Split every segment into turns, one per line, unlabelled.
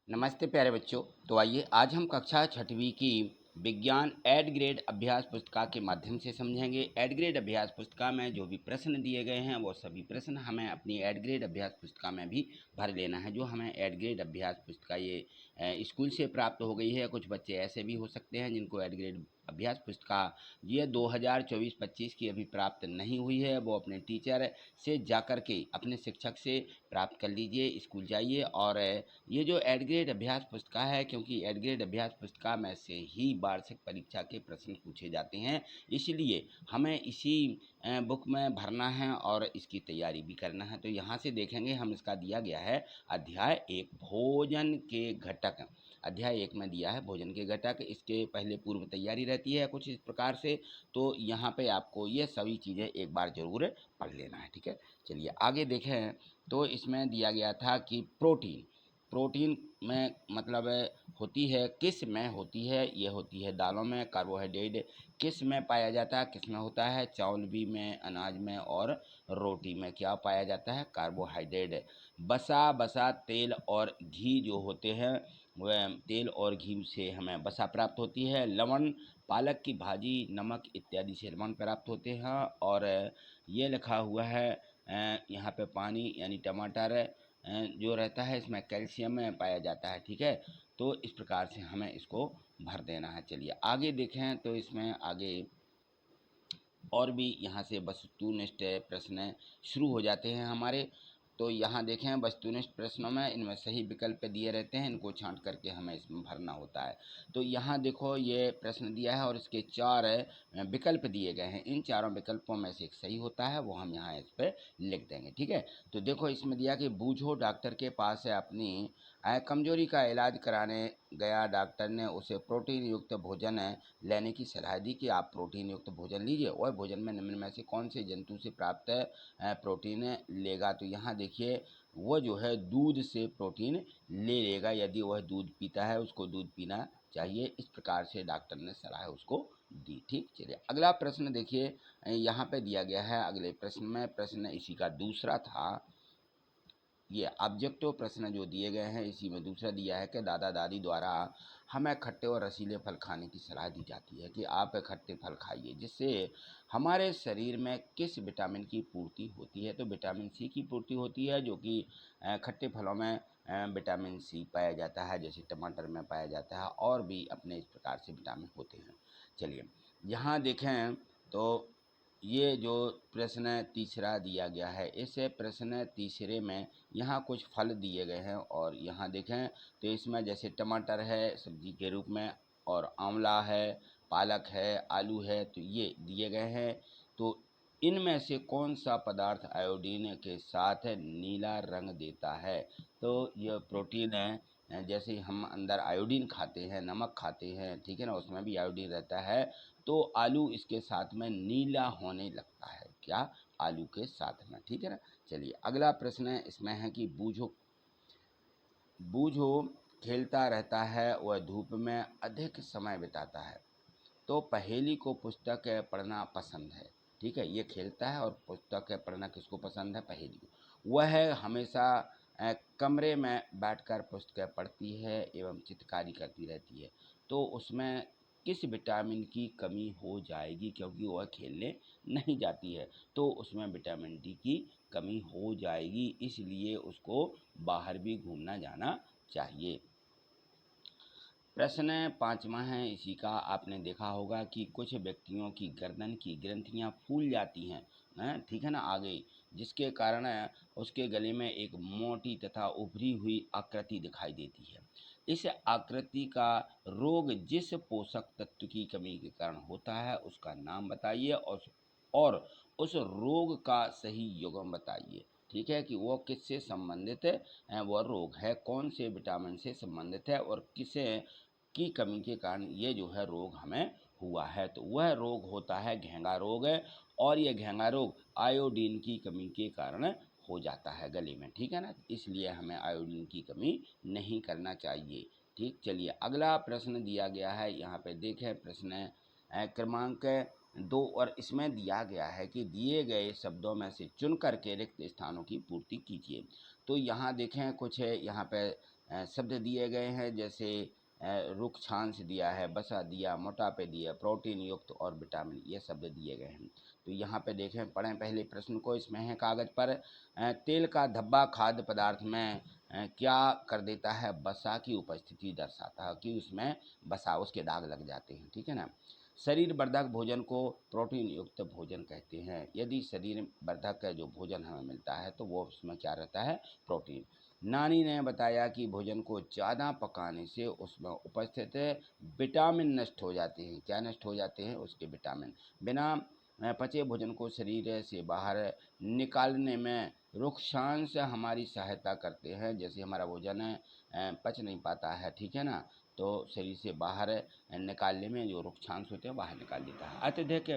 नमस्ते प्यारे बच्चों। तो आइए आज हम कक्षा छठवीं की विज्ञान एड ग्रेड अभ्यास पुस्तिका के माध्यम से समझेंगे। एड ग्रेड अभ्यास पुस्तिका में जो भी प्रश्न दिए गए हैं वो सभी प्रश्न हमें अपनी एड ग्रेड अभ्यास पुस्तिका में भी भर लेना है। जो हमें एड ग्रेड अभ्यास पुस्तिका ये स्कूल से प्राप्त हो गई है। कुछ बच्चे ऐसे भी हो सकते हैं जिनको एड ग्रेड अभ्यास पुस्तिका ये 2024-25 की अभी प्राप्त नहीं हुई है। वो अपने टीचर से जाकर के अपने शिक्षक से प्राप्त कर लीजिए, स्कूल जाइए। और ये जो एड ग्रेड अभ्यास पुस्तिका है, क्योंकि एड ग्रेड अभ्यास पुस्तिका में से ही वार्षिक परीक्षा के प्रश्न पूछे जाते हैं, इसलिए हमें इसी बुक में भरना है और इसकी तैयारी भी करना है। तो यहाँ से देखेंगे हम, इसका दिया गया है अध्याय 1 भोजन के घटक। अध्याय 1 में दिया है भोजन के घटक। इसके पहले पूर्व तैयारी रहती है कुछ इस प्रकार से। तो यहाँ पे आपको ये सभी चीज़ें एक बार ज़रूर पढ़ लेना है, ठीक है। चलिए आगे देखें। तो इसमें दिया गया था कि प्रोटीन में मतलब होती है, किस में होती है? ये होती है दालों में। कार्बोहाइड्रेट किस में पाया जाता है? किस में होता है? चावल भी में, अनाज में और रोटी में। क्या पाया जाता है? कार्बोहाइड्रेट। बसा तेल और घी जो होते हैं, वह तेल और घी से हमें वसा प्राप्त होती है। लवण पालक की भाजी, नमक इत्यादि से लवण प्राप्त होते हैं। और ये लिखा हुआ है यहाँ पे पानी यानी टमाटर जो रहता है, इसमें कैल्शियम में पाया जाता है, ठीक है। तो इस प्रकार से हमें इसको भर देना है। चलिए आगे देखें। तो इसमें आगे और भी यहाँ से वस्तुनिष्ठ प्रश्न शुरू हो जाते हैं हमारे। तो यहाँ देखें, वस्तुनिष्ठ प्रश्नों में इनमें सही विकल्प दिए रहते हैं, इनको छांट करके हमें इसमें भरना होता है। तो यहाँ देखो ये प्रश्न दिया है और इसके 4 विकल्प दिए गए हैं। इन चारों विकल्पों में से एक सही होता है, वो हम यहाँ इस पर लिख देंगे, ठीक है। तो देखो इसमें दिया कि बूझो डॉक्टर के पास है अपनी कमजोरी का इलाज कराने गया। डॉक्टर ने उसे प्रोटीन युक्त भोजन लेने की सलाह दी कि आप प्रोटीन युक्त भोजन लीजिए और भोजन में निम्न में से कौन से जंतु से प्राप्त प्रोटीन लेगा। तो यहाँ देखिए वो जो है दूध से प्रोटीन ले लेगा। यदि वह दूध पीता है, उसको दूध पीना चाहिए। इस प्रकार से डॉक्टर ने सलाह उसको दी, ठीक। चलिए अगला प्रश्न देखिए, यहाँ पे दिया गया है अगले प्रश्न में। प्रश्न इसी का दूसरा था। ये ऑब्जेक्टिव प्रश्न जो दिए गए हैं, इसी में दूसरा दिया है कि दादा दादी द्वारा हमें खट्टे और रसीले फल खाने की सलाह दी जाती है कि आप खट्टे फल खाइए, जिससे हमारे शरीर में किस विटामिन की पूर्ति होती है। तो विटामिन सी की पूर्ति होती है, जो कि खट्टे फलों में विटामिन सी पाया जाता है, जैसे टमाटर में पाया जाता है। और भी अपने इस प्रकार से विटामिन होते हैं। चलिए यहाँ देखें तो ये जो प्रश्न तीसरा दिया गया है, इस प्रश्न तीसरे में यहाँ कुछ फल दिए गए हैं। और यहाँ देखें तो इसमें जैसे टमाटर है सब्जी के रूप में, और आंवला है, पालक है, आलू है, तो ये दिए गए हैं। तो इनमें से कौन सा पदार्थ आयोडीन के साथ नीला रंग देता है? तो ये प्रोटीन है। जैसे हम अंदर आयोडीन खाते हैं, नमक खाते हैं, ठीक है ना, उसमें भी आयोडीन रहता है। तो आलू इसके साथ में नीला होने लगता है। क्या? आलू के साथ में, ठीक है ना। चलिए अगला प्रश्न इसमें है कि बूझो खेलता रहता है, वह धूप में अधिक समय बिताता है। तो पहेली को पुस्तक पढ़ना पसंद है, ठीक है। ये खेलता है और पुस्तक पढ़ना किसको पसंद है? पहेली को। वह हमेशा कमरे में बैठकर पुस्तकें पढ़ती है एवं चित्रकारी करती रहती है। तो उसमें किस विटामिन की कमी हो जाएगी? क्योंकि वह खेलने नहीं जाती है, तो उसमें विटामिन डी की कमी हो जाएगी, इसलिए उसको बाहर भी घूमना जाना चाहिए। प्रश्न 5वां है इसी का। आपने देखा होगा कि कुछ व्यक्तियों की गर्दन की ग्रंथियां फूल जाती हैं, ठीक है ना, आगे, जिसके कारण उसके गले में एक मोटी तथा उभरी हुई आकृति दिखाई देती है। इस आकृति का रोग जिस पोषक तत्व की कमी के कारण होता है उसका नाम बताइए, और उस रोग का सही युग्म बताइए, ठीक है, कि वो किससे संबंधित है, वह रोग है, कौन से विटामिन से संबंधित है और किसे की कमी के कारण ये जो है रोग हमें हुआ है। तो वह रोग होता है घेंगा रोग, और यह घेंगा रोग आयोडीन की कमी के कारण हो जाता है गले में, ठीक है ना। इसलिए हमें आयोडीन की कमी नहीं करना चाहिए, ठीक। चलिए अगला प्रश्न दिया गया है, यहाँ पे देखें प्रश्न क्रमांक 2। और इसमें दिया गया है कि दिए गए शब्दों में से चुन करके रिक्त स्थानों की पूर्ति कीजिए। तो यहाँ देखें कुछ है, यहाँ पे शब्द दिए गए हैं, जैसे रुक्षांश दिया है, बसा दिया, मोटापे दिया, प्रोटीन युक्त और विटामिन, ये शब्द दिए गए हैं। तो यहाँ पे देखें, पढ़ें पहले प्रश्न को। इसमें है कागज़ पर तेल का धब्बा खाद्य पदार्थ में क्या कर देता है? बसा की उपस्थिति दर्शाता है कि उसमें बसा, उसके दाग लग जाते हैं, ठीक है ना। शरीर वर्धक भोजन को प्रोटीन युक्त भोजन कहते हैं। यदि शरीर वर्धक जो भोजन हमें मिलता है तो वो उसमें क्या रहता है? प्रोटीन। नानी ने बताया कि भोजन को ज़्यादा पकाने से उसमें उपस्थित विटामिन नष्ट हो जाते हैं। क्या नष्ट हो जाते हैं? उसके विटामिन। बिना पचे भोजन को शरीर से बाहर निकालने में रुक्षांश हमारी सहायता करते हैं। जैसे हमारा भोजन पच नहीं पाता है, ठीक है ना, तो शरीर से बाहर निकालने में जो रुक्षांश होते हैं बाहर निकाल देता है। अत्यधिक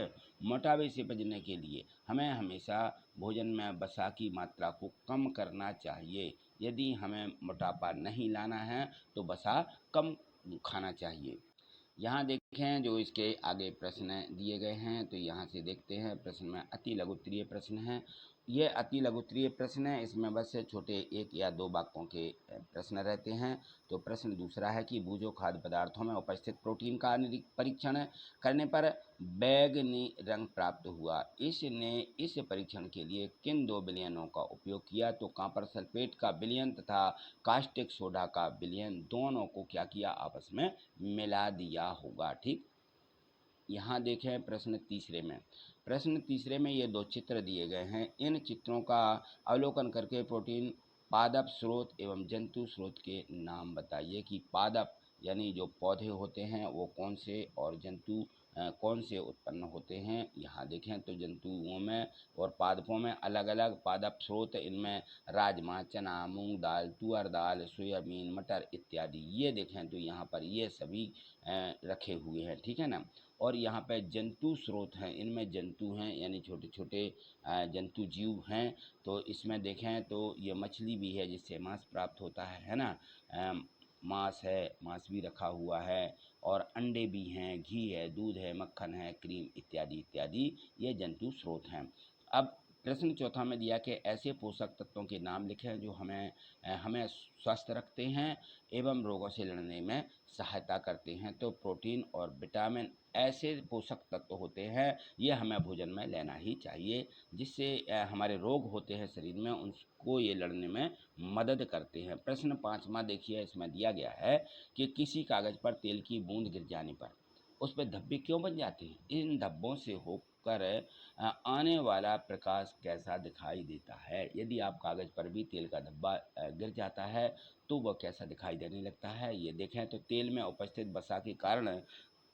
मोटापे से बचने के लिए हमें हमेशा भोजन में वसा की मात्रा को कम करना चाहिए। यदि हमें मोटापा नहीं लाना है तो वसा कम खाना चाहिए। यहाँ देखें जो इसके आगे प्रश्न दिए गए हैं, तो यहाँ से देखते हैं प्रश्न में अति लघु उत्तरीय प्रश्न है। ये अति लघु उत्तरीय प्रश्न है, इसमें बस छोटे 1 या 2 वाक्यों के प्रश्न रहते हैं। तो प्रश्न दूसरा है कि भोज्य खाद्य पदार्थों में उपस्थित प्रोटीन का परीक्षण करने पर बैंगनी रंग प्राप्त हुआ। इसने इस परीक्षण के लिए किन 2 विलयनों का उपयोग किया? तो कॉपर सल्फेट का विलयन तथा कास्टिक सोडा का विलयन, दोनों को क्या किया? आपस में मिला दिया होगा, ठीक। यहाँ देखें प्रश्न तीसरे में। प्रश्न तीसरे में ये 2 चित्र दिए गए हैं। इन चित्रों का अवलोकन करके प्रोटीन पादप स्रोत एवं जंतु स्रोत के नाम बताइए कि पादप यानी जो पौधे होते हैं वो कौन से, और जंतु कौन से उत्पन्न होते हैं। यहाँ देखें तो जंतुओं में और पादपों में अलग अलग पादप स्रोत, इनमें राजमा, चना, मूंग दाल, तुअर दाल, सोयाबीन, मटर इत्यादि। ये देखें तो यहाँ पर ये सभी रखे हुए हैं, ठीक है ना। और यहाँ पे जंतु स्रोत हैं, इनमें जंतु हैं यानी छोटे छोटे जंतु जीव हैं। तो इसमें देखें तो ये मछली भी है जिससे मांस प्राप्त होता है ना। मांस है, मांस भी रखा हुआ है, और अंडे भी हैं, घी है, दूध है, मक्खन है, क्रीम इत्यादि इत्यादि, ये जंतु स्रोत हैं। अब प्रश्न चौथा में दिया कि ऐसे पोषक तत्वों के नाम लिखें जो हमें स्वस्थ रखते हैं एवं रोगों से लड़ने में सहायता करते हैं। तो प्रोटीन और विटामिन ऐसे पोषक तत्व होते हैं, ये हमें भोजन में लेना ही चाहिए, जिससे हमारे रोग होते हैं शरीर में उनको ये लड़ने में मदद करते हैं। प्रश्न 5वां देखिए, इसमें दिया गया है कि किसी कागज़ पर तेल की बूंद गिर जाने पर उस पर धब्बे क्यों बन जाते हैं? इन धब्बों से होकर आने वाला प्रकाश कैसा दिखाई देता है? यदि आप कागज़ पर भी तेल का धब्बा गिर जाता है तो वह कैसा दिखाई देने लगता है? ये देखें तो तेल में उपस्थित वसा के कारण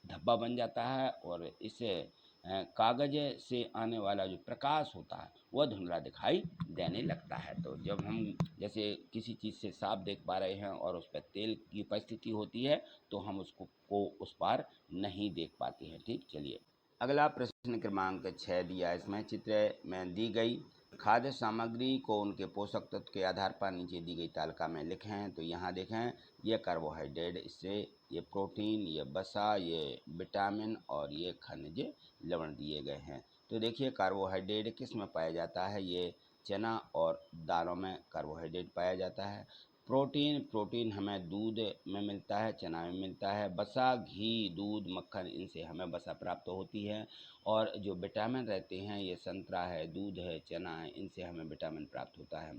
धब्बा बन जाता है, और इससे कागज़ से आने वाला जो प्रकाश होता है वह धुंधला दिखाई देने लगता है। तो जब हम जैसे किसी चीज़ से साफ देख पा रहे हैं और उस पर तेल की उपस्थिति होती है तो हम उसको उस पार नहीं देख पाते हैं, ठीक। चलिए अगला प्रश्न क्रमांक 6 दिया, इसमें चित्र में दी गई खाद्य सामग्री को उनके पोषक तत्व के आधार पर नीचे दी गई तालिका में लिखें। तो यहाँ देखें, ये कार्बोहाइड्रेट, इससे ये प्रोटीन, ये वसा, ये विटामिन और ये खनिज लवण दिए गए हैं। तो देखिए कार्बोहाइड्रेट किस में पाया जाता है? ये चना और दालों में कार्बोहाइड्रेट पाया जाता है। प्रोटीन हमें दूध में मिलता है, चना में मिलता है। वसा, घी, दूध, मक्खन, इनसे हमें वसा प्राप्त होती है। और जो विटामिन रहते हैं ये संतरा है, दूध है, चना है, इनसे हमें विटामिन प्राप्त होता है।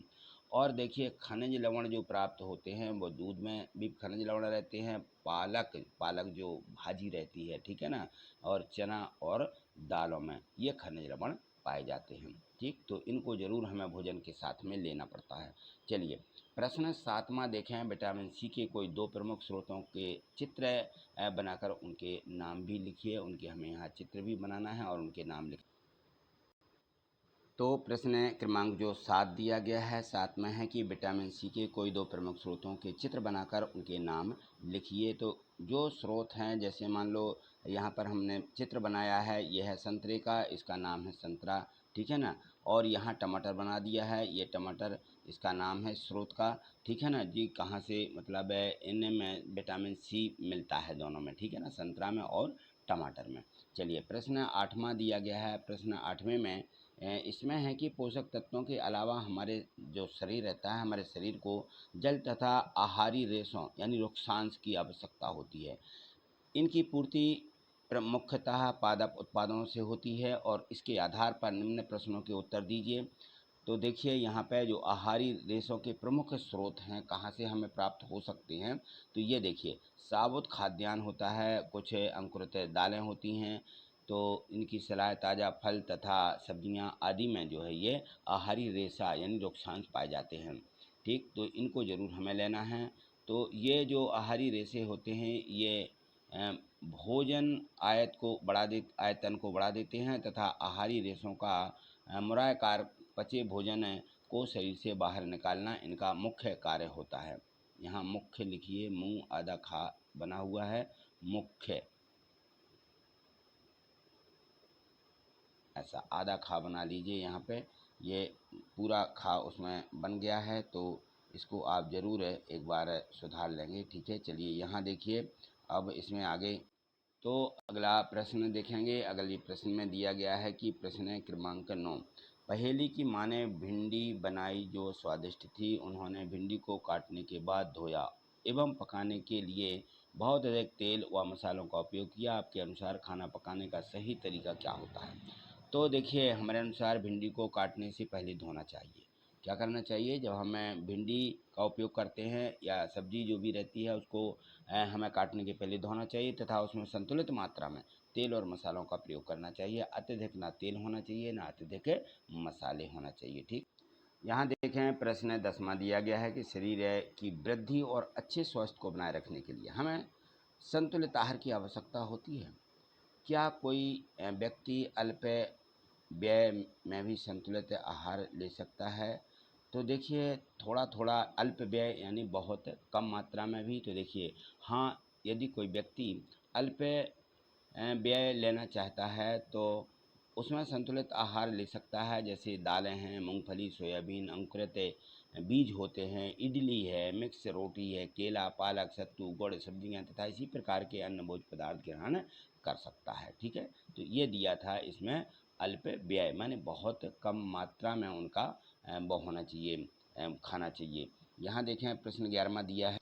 और देखिए खनिज लवण जो प्राप्त होते हैं वो दूध में भी खनिज लवण रहते हैं, पालक जो भाजी रहती है, ठीक है ना, और चना और दालों में ये खनिज लवण पाए जाते हैं, ठीक। तो इनको ज़रूर हमें भोजन के साथ में लेना पड़ता है। चलिए प्रश्न 7वां देखें, विटामिन सी के कोई 2 प्रमुख स्रोतों के चित्र बनाकर उनके नाम भी लिखिए। उनके हमें यहाँ चित्र भी बनाना है और उनके नाम लिख। तो प्रश्न क्रमांक जो 7 दिया गया है, 7 में है कि विटामिन सी के कोई 2 प्रमुख स्रोतों के चित्र बनाकर उनके नाम लिखिए। तो जो स्रोत हैं, जैसे मान लो यहाँ पर हमने चित्र बनाया है, यह है संतरे का, इसका नाम है संतरा, ठीक है ना। और यहाँ टमाटर बना दिया है, ये टमाटर, इसका नाम है स्रोत का, ठीक है ना जी। कहाँ से? मतलब इनमें विटामिन सी मिलता है दोनों में, ठीक है ना, संतरा में और टमाटर में। चलिए प्रश्न 8वां दिया गया है। प्रश्न 8वें में इसमें है कि पोषक तत्वों के अलावा हमारे जो शरीर रहता है, हमारे शरीर को जल तथा आहारी रेशों यानी रुक्षांश की आवश्यकता होती है। इनकी पूर्ति मुख्यतः पादप उत्पादों से होती है और इसके आधार पर निम्न प्रश्नों के उत्तर दीजिए। तो देखिए यहाँ पे जो आहारी रेशों के प्रमुख स्रोत हैं, कहाँ से हमें प्राप्त हो सकते हैं, तो ये देखिए साबुत खाद्यान्न होता है, कुछ अंकुरित दालें होती हैं, तो इनकी सलाह ताज़ा फल तथा सब्जियां आदि में जो है ये आहारी रेशा यानी रुक्षांश पाए जाते हैं। ठीक, तो इनको ज़रूर हमें लेना है। तो ये जो आहारी रेशे होते हैं ये भोजन आयतन को बढ़ा देते हैं तथा आहारी रेशों का मुरायकार पचे भोजन को शरीर से बाहर निकालना इनका मुख्य कार्य होता है। यहाँ मुख्य लिखिए, मुंह आधा खा बना हुआ है, मुख्य ऐसा आधा खा बना लीजिए। यहाँ पे ये पूरा खा उसमें बन गया है, तो इसको आप ज़रूर एक बार सुधार लेंगे। ठीक है, चलिए यहाँ देखिए अब इसमें आगे तो अगला प्रश्न देखेंगे। अगले प्रश्न में दिया गया है कि प्रश्न क्रमांक 9, पहेली की माँ ने भिंडी बनाई जो स्वादिष्ट थी। उन्होंने भिंडी को काटने के बाद धोया एवं पकाने के लिए बहुत अधिक तेल व मसालों का उपयोग किया। आपके अनुसार खाना पकाने का सही तरीका क्या होता है? तो देखिए हमारे अनुसार भिंडी को काटने से पहले धोना चाहिए। क्या करना चाहिए? जब हमें भिंडी का उपयोग करते हैं या सब्जी जो भी रहती है उसको हमें काटने के पहले धोना चाहिए तथा उसमें संतुलित मात्रा में तेल और मसालों का प्रयोग करना चाहिए। अत्यधिक ना तेल होना चाहिए ना अत्यधिक मसाले होना चाहिए। ठीक, यहाँ देखें प्रश्न 10वां दिया गया है कि शरीर की वृद्धि और अच्छे स्वास्थ्य को बनाए रखने के लिए हमें संतुलित आहार की आवश्यकता होती है। क्या कोई व्यक्ति अल्प व्यय में भी संतुलित आहार ले सकता है? तो देखिए थोड़ा थोड़ा अल्प व्यय यानी बहुत कम मात्रा में भी। तो देखिए हाँ, यदि कोई व्यक्ति अल्प व्यय लेना चाहता है तो उसमें संतुलित आहार ले सकता है, जैसे दालें हैं, मूंगफली, सोयाबीन, अंकुरित बीज होते हैं, इडली है, मिक्स रोटी है, केला, पालक, सत्तू, गुड़, सब्जियां तथा इसी प्रकार के अन्य भोज्य पदार्थ ग्रहण कर सकता है। ठीक है, तो ये दिया था इसमें अल्प व्यय माने बहुत कम मात्रा में उनका वो होना चाहिए, खाना चाहिए। यहाँ देखें प्रश्न 11वां दिया है।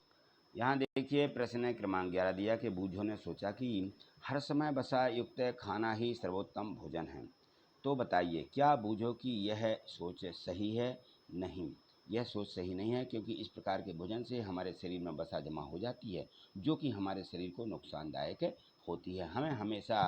यहाँ देखिए प्रश्न क्रमांक 11 दिया कि बूझों ने सोचा कि हर समय वसा युक्त खाना ही सर्वोत्तम भोजन है। तो बताइए क्या बूझों की यह सोच सही है? नहीं, यह सोच सही नहीं है, क्योंकि इस प्रकार के भोजन से हमारे शरीर में वसा जमा हो जाती है जो कि हमारे शरीर को नुकसानदायक होती है। हमें हमेशा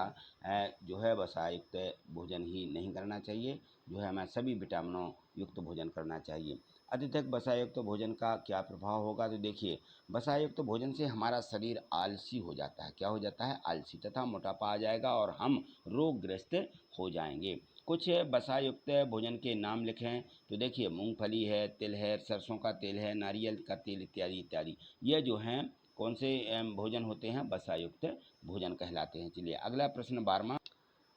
जो है वसा युक्त भोजन ही नहीं करना चाहिए, जो है हमें सभी विटामिनों युक्त भोजन करना चाहिए। अत्यधिक वसा युक्त भोजन का क्या प्रभाव होगा? तो देखिए वसा युक्त भोजन से हमारा शरीर आलसी हो जाता है। क्या हो जाता है? आलसी, तथा मोटापा आ जाएगा और हम रोगग्रस्त हो जाएंगे। कुछ वसा युक्त भोजन के नाम लिखें। तो देखिए मूंगफली है, तिल है, सरसों का तेल है, नारियल का तेल इत्यादि इत्यादि। ये जो हैं कौन से भोजन होते हैं? वसा युक्त भोजन कहलाते हैं। चलिए अगला प्रश्न 12वां।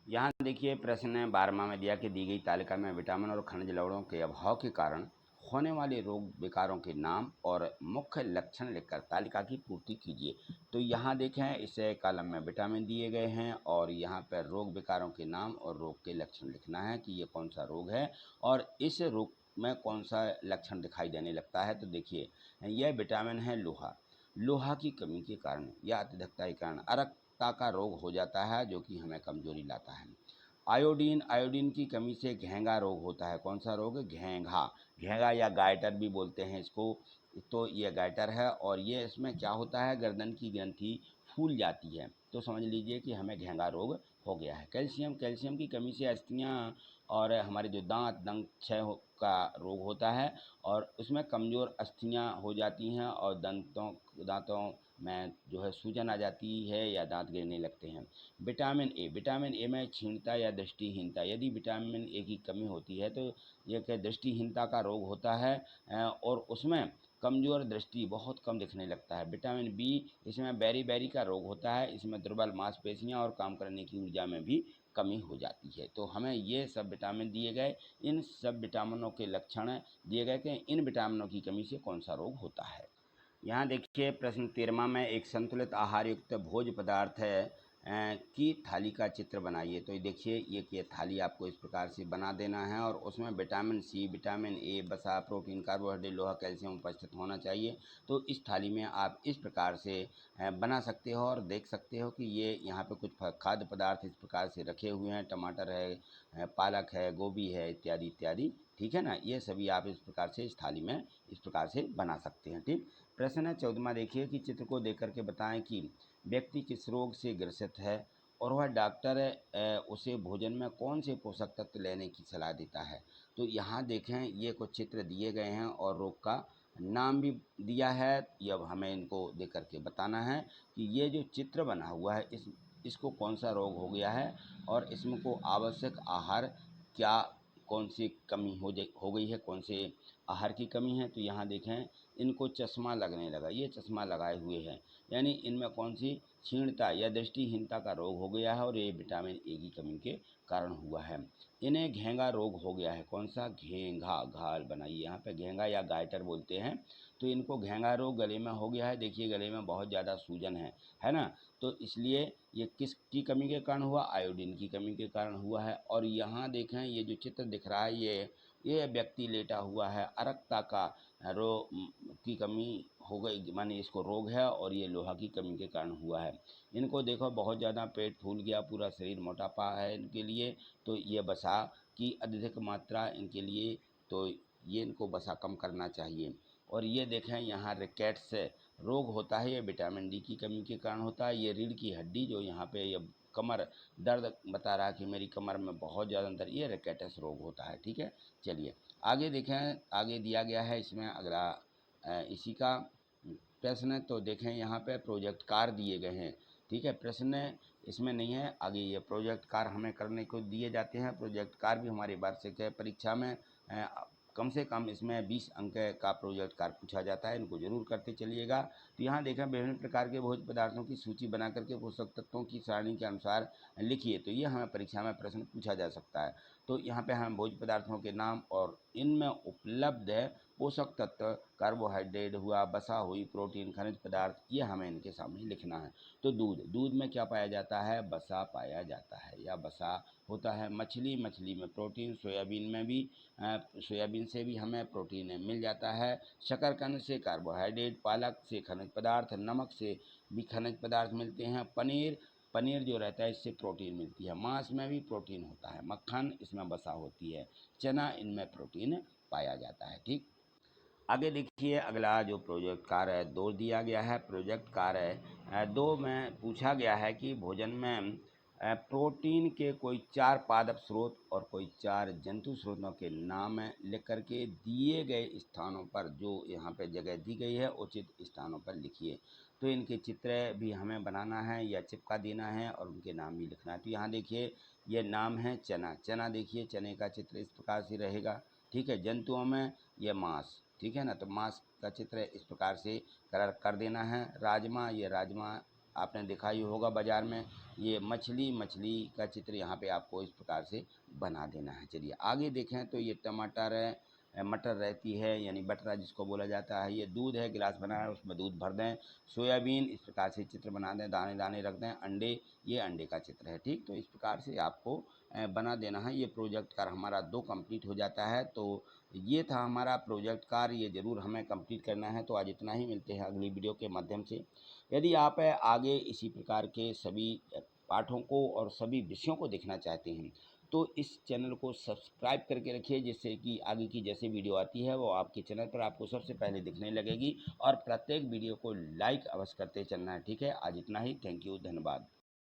यहाँ देखिए प्रश्न 12वां में दिया कि दी गई तालिका में विटामिन और खनिज लवणों के अभाव के कारण होने वाले रोग विकारों के नाम और मुख्य लक्षण लिखकर तालिका की पूर्ति कीजिए। तो यहाँ देखें इस कॉलम में विटामिन दिए गए हैं और यहाँ पर रोग विकारों के नाम और रोग के लक्षण लिखना है कि ये कौन सा रोग है और इस रोग में कौन सा लक्षण दिखाई देने लगता है। तो देखिए यह विटामिन है लोहा। लोहा की कमी के कारण या अत्यधिकता के कारण अरक्तता का रोग हो जाता है जो कि हमें कमजोरी लाता है। आयोडीन, आयोडीन की कमी से घेंगा रोग होता है। कौन सा रोग? घेंघा, घेंगा या गाइटर भी बोलते हैं इसको। तो ये गाइटर है और ये इसमें क्या होता है? गर्दन की ग्रंथि फूल जाती है, तो समझ लीजिए कि हमें घेंगा रोग हो गया है। कैल्शियम, कैल्शियम की कमी से अस्थियाँ और हमारे जो दंत क्षय का रोग होता है और उसमें कमज़ोर अस्थियाँ हो जाती हैं और दांतों में जो है सूजन आ जाती है या दांत गिरने लगते हैं। विटामिन ए, विटामिन ए में क्षीणता या दृष्टिहीनता। यदि विटामिन ए की कमी होती है तो यह क्या दृष्टिहीनता का रोग होता है और उसमें कमज़ोर दृष्टि बहुत कम दिखने लगता है। विटामिन बी, इसमें बेरी का रोग होता है। इसमें दुर्बल मांसपेशियां और काम करने की ऊर्जा में भी कमी हो जाती है। तो हमें ये सब विटामिन दिए गए, इन सब विटामिनों के लक्षण दिए गए कि इन विटामिनों की कमी से कौन सा रोग होता है। यहाँ देखिए प्रश्न 13वां में एक संतुलित आहार युक्त भोज्य पदार्थ है की थाली का चित्र बनाइए। तो ये देखिए ये थाली आपको इस प्रकार से बना देना है और उसमें विटामिन सी, विटामिन ए, वसा, प्रोटीन, कार्बोहाइड्रेट, लोहा, कैल्शियम उपस्थित होना चाहिए। तो इस थाली में आप इस प्रकार से बना सकते हो और देख सकते हो कि ये यहाँ पे कुछ खाद्य पदार्थ इस प्रकार से रखे हुए हैं। टमाटर है, पालक है, गोभी है, इत्यादि इत्यादि। ठीक है ना, ये सभी आप इस प्रकार से इस थाली में इस प्रकार से बना सकते हैं। ठीक। प्रश्न है 14वां, देखिए कि चित्र को देख करके बताएं कि व्यक्ति किस रोग से ग्रसित है और वह डॉक्टर उसे भोजन में कौन से पोषक तत्व लेने की सलाह देता है। तो यहाँ देखें ये कुछ चित्र दिए गए हैं और रोग का नाम भी दिया है। ये अब हमें इनको देख करके बताना है कि ये जो चित्र बना हुआ है इसको कौन सा रोग हो गया है और इसमें को आवश्यक आहार क्या, कौन सी कमी हो गई है, कौन से आहार की कमी है। तो यहाँ देखें इनको चश्मा लगने लगा, ये चश्मा लगाए हुए हैं, यानी इनमें कौन सी क्षीणता या दृष्टिहीनता का रोग हो गया है और ये विटामिन ए की कमी के कारण हुआ है। इन्हें घेंगा रोग हो गया है, कौन सा, घेंघा, घाल बनाइए यहाँ पे, घेंगा या गाइटर बोलते हैं। तो इनको घेंगा रोग गले में हो गया है। देखिए गले में बहुत ज़्यादा सूजन है ना। तो इसलिए ये किसकी कमी के कारण हुआ, आयोडीन की कमी के कारण हुआ है। और यहाँ देखें ये जो चित्र दिख रहा है ये व्यक्ति लेटा हुआ है, अरक्ता का रोग की कमी हो गई, माने इसको रोग है और ये लोहा की कमी के कारण हुआ है। इनको देखो बहुत ज़्यादा पेट फूल गया, पूरा शरीर मोटापा है इनके लिए। तो ये वसा की अत्यधिक मात्रा इनके लिए, तो ये इनको वसा कम करना चाहिए। और ये देखें यहाँ रिकेट्स रोग होता है, ये विटामिन डी की कमी के कारण होता है। ये रीढ़ की हड्डी जो यहाँ पे ये कमर दर्द बता रहा है कि मेरी कमर में बहुत ज़्यादा दर्द, ये रिकेट्स रोग होता है। ठीक है, चलिए आगे देखें, आगे दिया गया है इसमें अगला इसी का प्रश्न। तो देखें यहाँ पे प्रोजेक्ट कार्य दिए गए हैं। ठीक है, प्रश्न इसमें नहीं है, आगे ये प्रोजेक्ट कार्य हमें करने को दिए जाते हैं। प्रोजेक्ट कार्य भी हमारी वार्षिक परीक्षा में कम से कम इसमें 20 अंक का प्रोजेक्ट कार्य पूछा जाता है, इनको जरूर करते चलिएगा। तो यहाँ देखें विभिन्न प्रकार के भोज्य पदार्थों की सूची बना करके पोषक तत्वों की सारणी के अनुसार लिखिए। तो ये हमें परीक्षा में प्रश्न पूछा जा सकता है। तो यहाँ पे हम भोज्य पदार्थों के नाम और इनमें उपलब्ध पोषक तत्व, कार्बोहाइड्रेट हुआ, वसा हुई, प्रोटीन, खनिज पदार्थ, ये हमें इनके सामने लिखना है। तो दूध में क्या पाया जाता है, वसा पाया जाता है या वसा होता है। मछली में प्रोटीन, सोयाबीन से भी हमें प्रोटीन मिल जाता है। शकरकंद से कार्बोहाइड्रेट, पालक से खनिज पदार्थ, नमक से भी खनिज पदार्थ मिलते हैं। पनीर जो रहता है इससे प्रोटीन मिलती है। मांस में भी प्रोटीन होता है। मक्खन, इसमें वसा होती है। चना, इनमें प्रोटीन पाया जाता है। ठीक, आगे देखिए अगला जो प्रोजेक्ट कार्य है 2 दिया गया है। प्रोजेक्ट कार्य 2 में पूछा गया है कि भोजन में प्रोटीन के कोई 4 पादप स्रोत और कोई 4 जंतु स्रोतों के नाम लिख करके दिए गए स्थानों पर, जो यहाँ पे जगह दी गई है, उचित स्थानों पर लिखिए। तो इनके चित्र भी हमें बनाना है या चिपका देना है और उनके नाम भी लिखना है। तो यहाँ देखिए ये नाम है चना देखिए चने का चित्र इस प्रकार से रहेगा। ठीक है, जंतुओं में ये मांस, ठीक है ना, तो मांस का चित्र इस प्रकार से कर देना है। ये राजमा आपने देखा ही होगा बाजार में। ये मछली का चित्र यहाँ पे आपको इस प्रकार से बना देना है। चलिए आगे देखें तो ये टमाटर है, मटर रहती है यानी बटरा जिसको बोला जाता है। ये दूध है, गिलास बना है उसमें दूध भर दें। सोयाबीन इस प्रकार से चित्र बना दें, दाने दाने रख दें। अंडे, ये अंडे का चित्र है। ठीक, तो इस प्रकार से आपको बना देना है। ये प्रोजेक्ट कार्य हमारा 2 कंप्लीट हो जाता है। तो ये था हमारा प्रोजेक्ट कार्य, ये ज़रूर हमें कंप्लीट करना है। तो आज इतना ही, मिलते हैं अगली वीडियो के माध्यम से। यदि आप आगे इसी प्रकार के सभी पाठों को और सभी विषयों को देखना चाहते हैं तो इस चैनल को सब्सक्राइब करके रखिए, जिससे कि आगे की जैसे वीडियो आती है वो आपके चैनल पर आपको सबसे पहले दिखने लगेगी। और प्रत्येक वीडियो को लाइक अवश्य करते चलना है। ठीक है, आज इतना ही। थैंक यू, धन्यवाद।